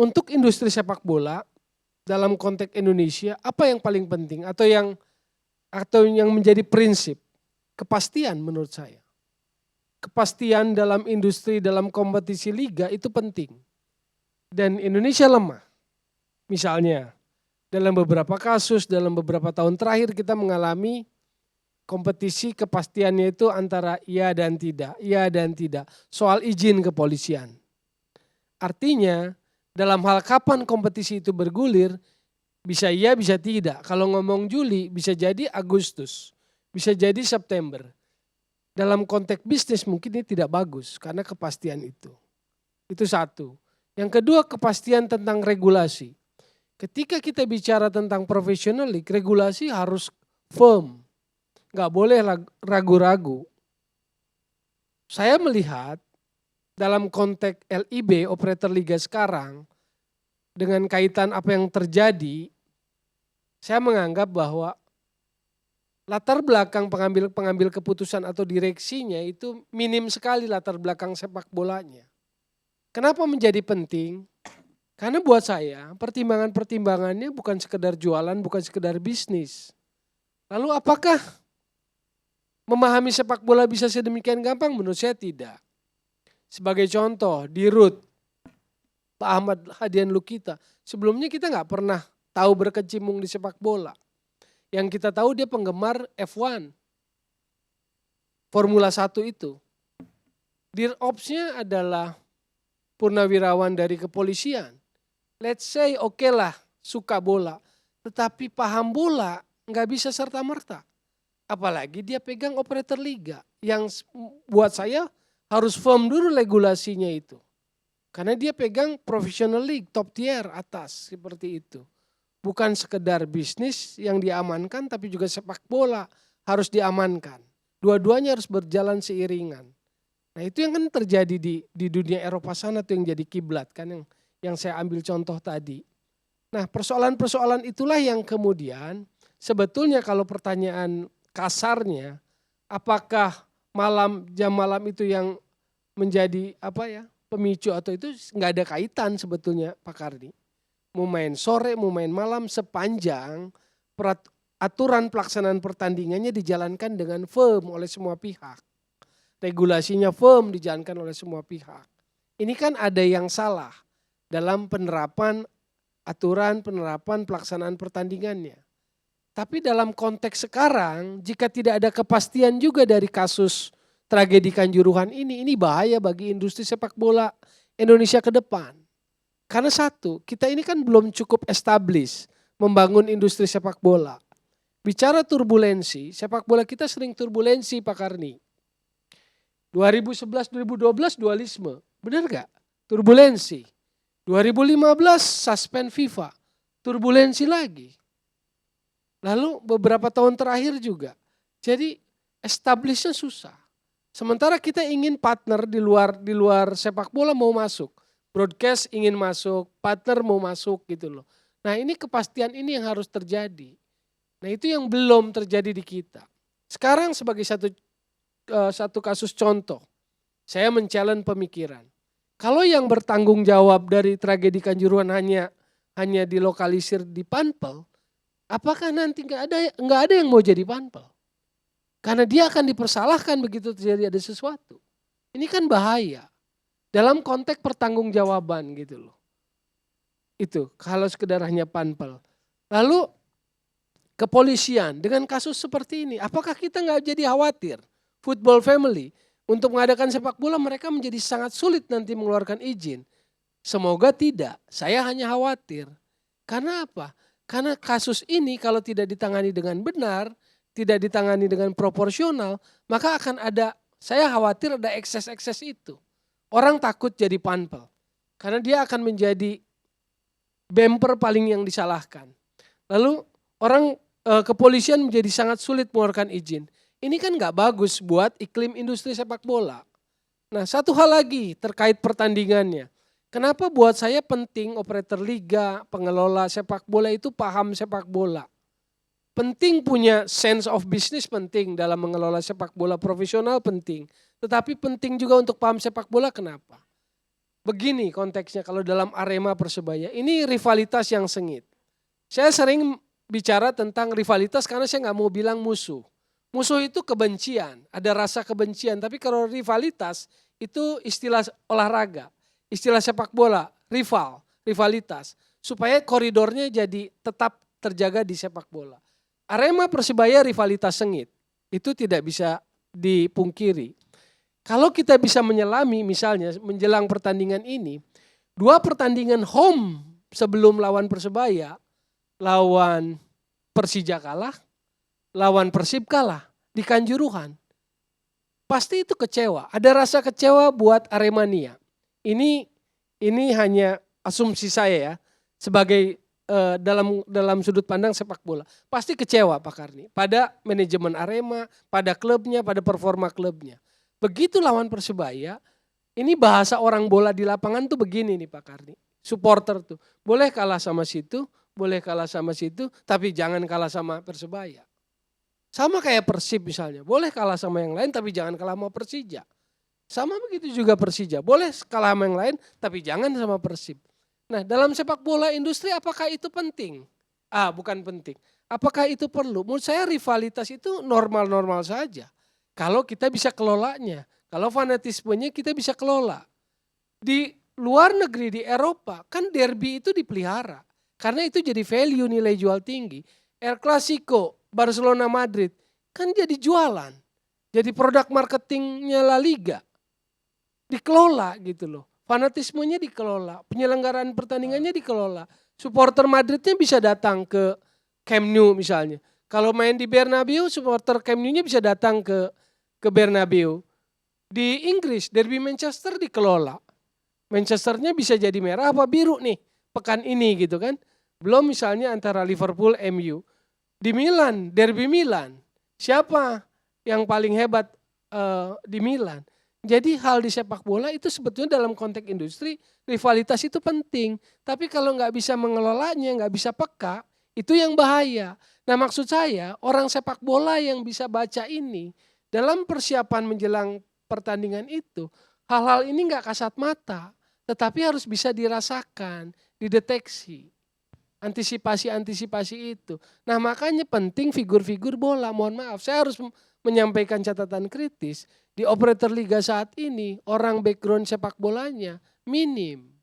untuk industri sepak bola dalam konteks Indonesia apa yang paling penting atau yang menjadi prinsip? Kepastian menurut saya. Kepastian dalam industri, dalam kompetisi liga itu penting. Dan Indonesia lemah. Misalnya dalam beberapa kasus, dalam beberapa tahun terakhir kita mengalami kompetisi kepastiannya itu antara iya dan tidak, iya dan tidak. Soal izin kepolisian. Artinya dalam hal kapan kompetisi itu bergulir, bisa iya bisa tidak. Kalau ngomong Juli bisa jadi Agustus, bisa jadi September. Dalam konteks bisnis mungkin ini tidak bagus karena kepastian itu. Itu satu. Yang kedua kepastian tentang regulasi. Ketika kita bicara tentang professional league, regulasi harus firm. Nggak boleh ragu-ragu. Saya melihat dalam konteks LIB, operator liga sekarang, dengan kaitan apa yang terjadi, saya menganggap bahwa latar belakang pengambil keputusan atau direksinya itu minim sekali latar belakang sepak bolanya. Kenapa menjadi penting? Karena buat saya pertimbangannya bukan sekedar jualan, bukan sekedar bisnis. Lalu apakah memahami sepak bola bisa sedemikian gampang? Menurut saya tidak. Sebagai contoh di RUT, Pak Ahmad Hadian Lukita, sebelumnya kita nggak pernah tahu berkecimpung di sepak bola. Yang kita tahu dia penggemar F1, Formula 1 itu. Dir Ops-nya adalah purnawirawan dari kepolisian. Let's say oke lah suka bola, tetapi paham bola nggak bisa serta-merta. Apalagi dia pegang operator liga yang buat saya harus firm dulu regulasinya itu. Karena dia pegang professional league, top tier atas seperti itu. Bukan sekedar bisnis yang diamankan tapi juga sepak bola harus diamankan. Dua-duanya harus berjalan seiringan. Nah itu yang kan terjadi di dunia Eropa sana tuh yang jadi kiblat kan yang saya ambil contoh tadi. Nah persoalan-persoalan itulah yang kemudian sebetulnya kalau pertanyaan kasarnya apakah jam malam itu yang menjadi pemicu atau itu nggak ada kaitan sebetulnya Pak Kardi. Mau main sore, mau main malam sepanjang aturan pelaksanaan pertandingannya dijalankan dengan firm oleh semua pihak. Regulasinya firm dijalankan oleh semua pihak. Ini kan ada yang salah dalam penerapan pelaksanaan pertandingannya. Tapi dalam konteks sekarang jika tidak ada kepastian juga dari kasus tragedi Kanjuruhan ini bahaya bagi industri sepak bola Indonesia ke depan. Karena satu, kita ini kan belum cukup establish membangun industri sepak bola. Bicara turbulensi, sepak bola kita sering turbulensi Pak Karni. 2011-2012 dualisme, benar gak? Turbulensi. 2015 suspend FIFA, turbulensi lagi. Lalu beberapa tahun terakhir juga. Jadi establishnya susah. Sementara kita ingin partner di luar sepak bola mau masuk. Broadcast ingin masuk, partner mau masuk gitu loh. Nah ini kepastian ini yang harus terjadi. Nah itu yang belum terjadi di kita. Sekarang sebagai satu kasus contoh, saya men-challenge pemikiran. Kalau yang bertanggung jawab dari tragedi Kanjuruhan hanya dilokalisir di Panpel, apakah nanti nggak ada yang mau jadi Panpel? Karena dia akan dipersalahkan begitu terjadi ada sesuatu. Ini kan bahaya. Dalam konteks pertanggungjawaban gitu loh. Itu kalau sekedar hanya Panpel. Lalu kepolisian dengan kasus seperti ini, apakah kita nggak jadi khawatir? Football family untuk mengadakan sepak bola mereka menjadi sangat sulit nanti mengeluarkan izin. Semoga tidak, saya hanya khawatir. Karena apa? Karena kasus ini kalau tidak ditangani dengan benar, tidak ditangani dengan proporsional, maka akan saya khawatir ada ekses-ekses itu. Orang takut jadi Panpel. Karena dia akan menjadi bumper paling yang disalahkan. Lalu kepolisian menjadi sangat sulit mengeluarkan izin. Ini kan gak bagus buat iklim industri sepak bola. Nah satu hal lagi terkait pertandingannya. Kenapa buat saya penting operator liga, pengelola sepak bola itu paham sepak bola. Penting punya sense of business penting dalam mengelola sepak bola profesional penting. Tetapi penting juga untuk paham sepak bola kenapa? begini konteksnya kalau dalam Arema Persebaya. Ini rivalitas yang sengit. Saya sering bicara tentang rivalitas karena saya nggak mau bilang musuh. Musuh itu kebencian, ada rasa kebencian. Tapi kalau rivalitas itu istilah olahraga, istilah sepak bola, rivalitas. Supaya koridornya jadi tetap terjaga di sepak bola. Arema Persebaya rivalitas sengit, itu tidak bisa dipungkiri. Kalau kita bisa menyelami misalnya menjelang pertandingan ini, 2 pertandingan home sebelum lawan Persebaya, lawan Persija kalah, lawan Persib kalah di Kanjuruhan. Pasti itu kecewa, ada rasa kecewa buat Aremania. Ini hanya asumsi saya ya, sebagai dalam sudut pandang sepak bola. Pasti kecewa Pak Karni pada manajemen Arema, pada klubnya, pada performa klubnya. Begitu lawan Persebaya, ini bahasa orang bola di lapangan tuh begini nih Pak Karni. Supporter tuh, boleh kalah sama situ, boleh kalah sama situ, tapi jangan kalah sama Persebaya. Sama kayak Persib misalnya, boleh kalah sama yang lain tapi jangan kalah sama Persija. Sama begitu juga Persija, boleh kalah sama yang lain tapi jangan sama Persib. Nah dalam sepak bola industri apakah itu penting? Bukan penting. Apakah itu perlu? Menurut saya rivalitas itu normal-normal saja. Kalau kita bisa kelolanya, kalau fanatismenya kita bisa kelola. Di luar negeri, di Eropa, kan derby itu dipelihara. Karena itu jadi value nilai jual tinggi. El Clasico, Barcelona Madrid, kan jadi jualan. Jadi produk marketingnya La Liga. Dikelola gitu loh. Fanatismenya dikelola, penyelenggaraan pertandingannya dikelola. Supporter Madridnya bisa datang ke Camp Nou misalnya. Kalau main di Bernabeu, supporter Camp Nou-nya bisa datang ke Bernabeu. Di Inggris, derby Manchester dikelola. Manchesternya bisa jadi merah apa biru nih pekan ini gitu kan. Belum misalnya antara Liverpool, MU. Di Milan, derby Milan. Siapa yang paling hebat di Milan? Jadi hal di sepak bola itu sebetulnya dalam konteks industri rivalitas itu penting. Tapi kalau nggak bisa mengelolanya, nggak bisa peka, itu yang bahaya. Nah maksud saya orang sepak bola yang bisa baca ini dalam persiapan menjelang pertandingan itu, hal-hal ini nggak kasat mata, tetapi harus bisa dirasakan, dideteksi, antisipasi itu. Nah makanya penting figur-figur bola. Mohon maaf, saya harus menyampaikan catatan kritis di operator liga saat ini orang background sepak bolanya minim.